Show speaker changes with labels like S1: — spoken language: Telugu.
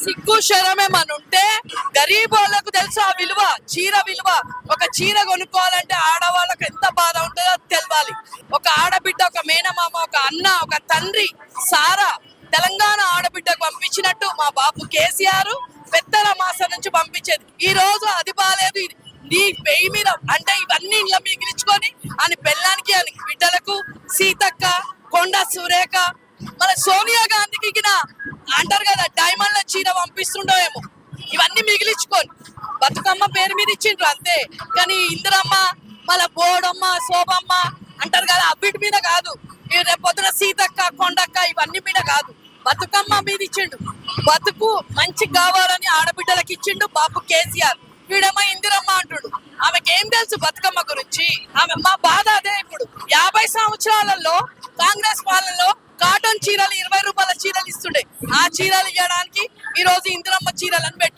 S1: సిగ్గు శరం ఏమని ఉంటే గరీబ్ వాళ్ళకు తెలుసు ఆ విలువ, చీర విలువ. ఒక చీర కొనుక్కోవాలంటే ఆడవాళ్ళకి ఎంత బాధ ఉంటుందో తెలవాలి. ఒక ఆడబిడ్డ, ఒక మేనమామ, ఒక అన్న, ఒక తండ్రి సారా తెలంగాణ ఆడబిడ్డకు పంపించినట్టు మా బాబు కేసీఆర్ పెద్దల మాసం నుంచి పంపించేది. ఈ రోజు అది బాలేదు, నీ పెయి మీద అంటే ఇవన్నీ ఇంట్లో మిగిలించుకొని అని పెళ్ళానికి అని బిడ్డలకు సీతక్క, కొండ సురేఖ, మన సోనియా గాంధీకి అంటారు కదా డైమండ్ల చీర పంపిస్తుండేమో. ఇవన్నీ మిగిలించుకొని బతుకమ్మ పేరు మీద ఇచ్చిండ్రు అంతే. కానీ ఇందిరమ్మ, మళ్ళా బోడమ్మ, శోభమ్మ అంటారు కదా, అవిటి మీద కాదు. రేపు పొద్దున సీతక్క, కొండక్క ఇవన్నీ మీద కాదు, బతుకమ్మ మీద ఇచ్చిండు. బతుకు మంచి కావాలని ఆడబిడ్డలకు ఇచ్చిండు బాబు కేసీఆర్. వీడేమో ఇందిరమ్మ అంటుడు. ఆమెకి ఏం తెలుసు బతుకమ్మ గురించి? ఆమె మా బాధ అదే. ఇప్పుడు 50 సంవత్సరాలలో కాంగ్రెస్ పాలనలో కాటన్ చీరలు 20 రూపాయల చీరలు ఇస్తుండే. ఆ చీరలు ఇవ్వడానికి ఈ రోజు ఇందిరమ్మ చీరలను పెట్టి